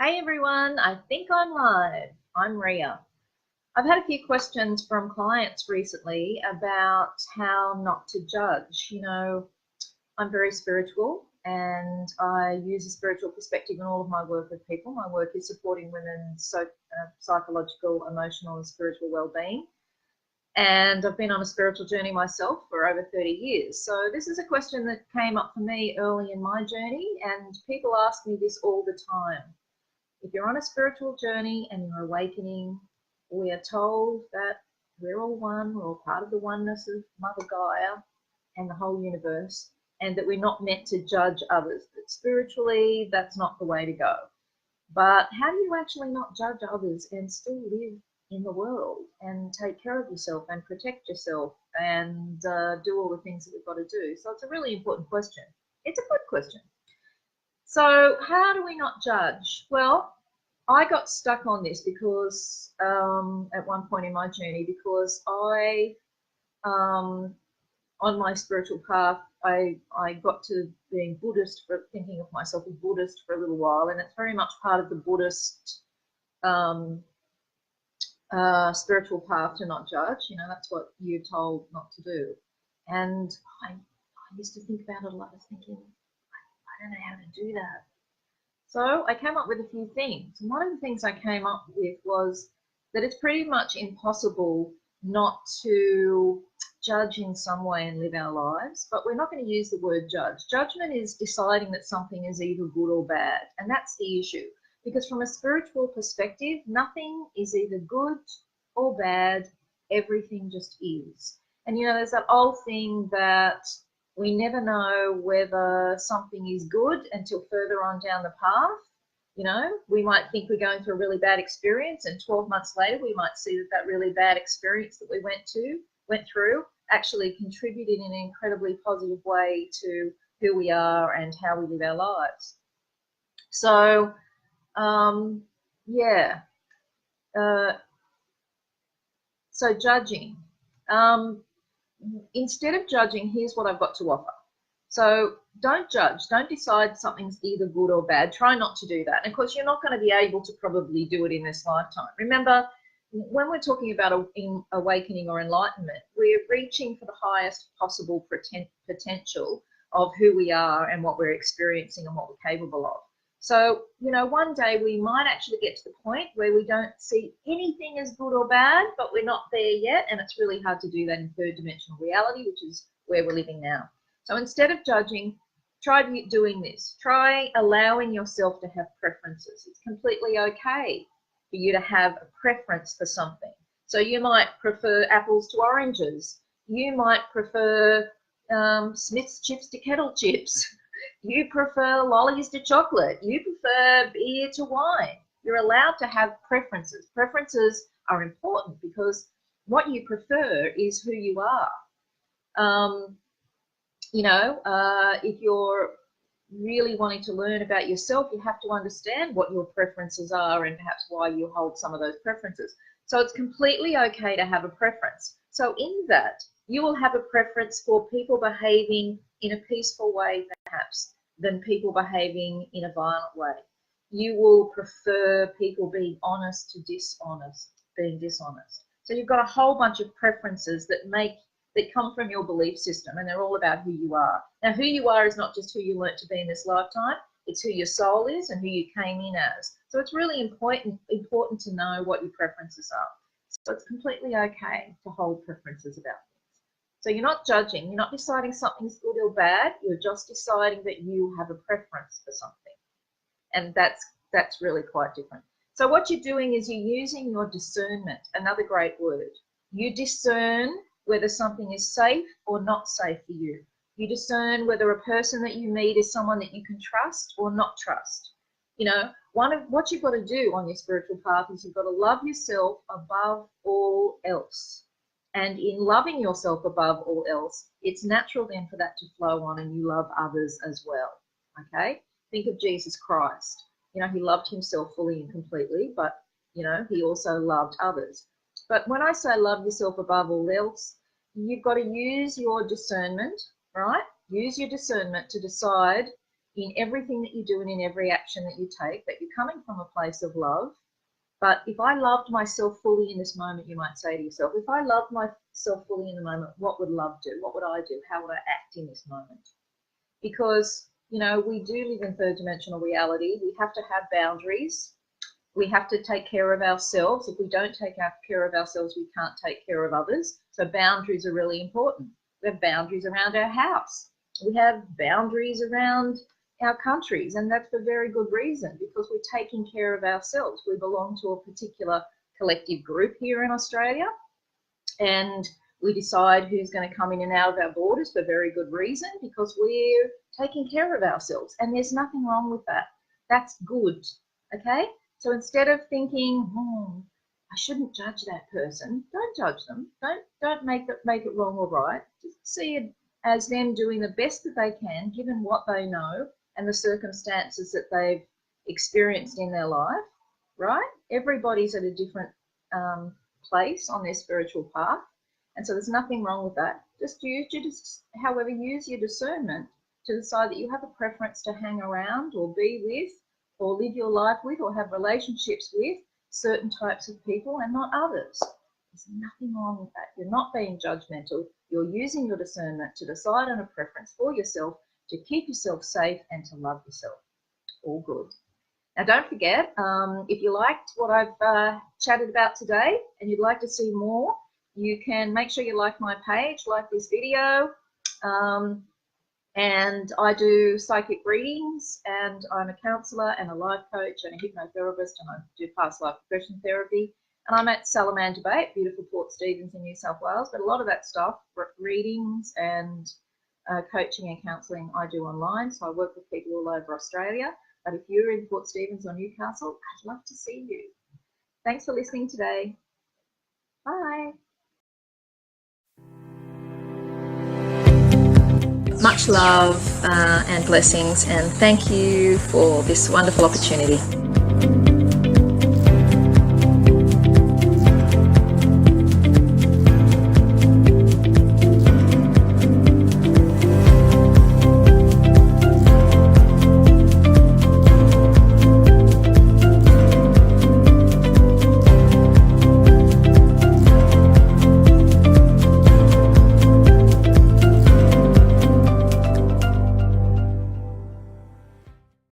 Hey everyone, I think I'm live. I'm Reea. I've had a few questions from clients recently about how not to judge. You know, I'm very spiritual and I use a spiritual perspective in all of my work with people. My work is supporting women's psychological, emotional and spiritual well-being. And I've been on a spiritual journey myself for over 30 years. So this is a question that came up for me early in my journey, and people ask me this all the time. If you're on a spiritual journey and you're awakening, we are told that we're all one, we're all part of the oneness of Mother Gaia and the whole universe, and that we're not meant to judge others. That spiritually, that's not the way to go. But how do you actually not judge others and still live in the world and take care of yourself and protect yourself and do all the things that we've got to do? So it's a really important question. It's a good question. So how do we not judge? Well, I got stuck on this because at one point in my journey, because on my spiritual path, I got to being Buddhist, for thinking of myself as Buddhist for a little while, and it's very much part of the Buddhist spiritual path to not judge. You know, that's what you're told not to do. And I used to think about it a lot. I was thinking, I don't know how to do that. So I came up with a few things. And one of the things I came up with was that it's pretty much impossible not to judge in some way and live our lives, but we're not going to use the word judge. Judgment is deciding that something is either good or bad, and that's the issue. Because from a spiritual perspective, nothing is either good or bad, everything just is. And you know, there's that old thing that we never know whether something is good until further on down the path. You know, we might think we're going through a really bad experience, and 12 months later we might see that that really bad experience that we went through actually contributed in an incredibly positive way to who we are and how we live our lives. So so judging. Instead of judging, here's what I've got to offer. So don't judge. Don't decide something's either good or bad. Try not to do that. And of course, you're not going to be able to probably do it in this lifetime. Remember, when we're talking about awakening or enlightenment, we're reaching for the highest possible potential of who we are and what we're experiencing and what we're capable of. So, you know, one day we might actually get to the point where we don't see anything as good or bad, but we're not there yet. And it's really hard to do that in third dimensional reality, which is where we're living now. So instead of judging, try doing this. Try allowing yourself to have preferences. It's completely okay for you to have a preference for something. So you might prefer apples to oranges. You might prefer Smith's chips to kettle chips. You prefer lollies to chocolate. You prefer beer to wine. You're allowed to have preferences. Preferences are important because what you prefer is who you are. You know, if you're really wanting to learn about yourself, you have to understand what your preferences are and perhaps why you hold some of those preferences. So it's completely okay to have a preference. So in that, you will have a preference for people behaving in a peaceful way, perhaps, than people behaving in a violent way. You will prefer people being honest to being dishonest. So you've got a whole bunch of preferences that come from your belief system, and they're all about who you are. Now, who you are is not just who you learnt to be in this lifetime, it's who your soul is and who you came in as. So it's really important to know what your preferences are. So it's completely okay to hold preferences about things. So you're not judging, you're not deciding something's good or bad, you're just deciding that you have a preference for something. And that's really quite different. So what you're doing is you're using your discernment, another great word. You discern whether something is safe or not safe for you. You discern whether a person that you meet is someone that you can trust or not trust. You know, one of what you've got to do on your spiritual path is you've got to love yourself above all else. And in loving yourself above all else, it's natural then for that to flow on and you love others as well. Okay? Think of Jesus Christ. You know, he loved himself fully and completely, but, you know, he also loved others. But when I say love yourself above all else, you've got to use your discernment, right? Use your discernment to decide in everything that you do and in every action that you take, that you're coming from a place of love. But if I loved myself fully in this moment, you might say to yourself, if I loved myself fully in the moment, what would love do? What would I do? How would I act in this moment? Because, you know, we do live in third dimensional reality. We have to have boundaries. We have to take care of ourselves. If we don't take care of ourselves, we can't take care of others. So boundaries are really important. We have boundaries around our house. We have boundaries around our countries, and that's for very good reason, because we're taking care of ourselves. We belong to a particular collective group here in Australia, and we decide who's going to come in and out of our borders for very good reason, because we're taking care of ourselves, and there's nothing wrong with that. That's good, okay? So instead of thinking, I shouldn't judge that person, don't judge them. Don't make it wrong or right. Just see it as them doing the best that they can, given what they know and the circumstances that they've experienced in their life, right? Everybody's at a different place on their spiritual path, and so there's nothing wrong with that. Just use your discernment to decide that you have a preference to hang around or be with or live your life with or have relationships with certain types of people and not others. There's nothing wrong with that. You're not being judgmental. You're using your discernment to decide on a preference for yourself, to keep yourself safe and to love yourself. All good. Now, don't forget, if you liked what I've chatted about today and you'd like to see more, you can make sure you like my page, like this video. And I do psychic readings, and I'm a counsellor and a life coach and a hypnotherapist, and I do past life regression therapy. And I'm at Salamander Bay at beautiful Port Stephens in New South Wales. But a lot of that stuff, readings and coaching and counselling, I do online. So I work with people all over Australia. But if you're in Port Stephens or Newcastle, I'd love to see you. Thanks for listening today. Bye. Much love and blessings, and thank you for this wonderful opportunity.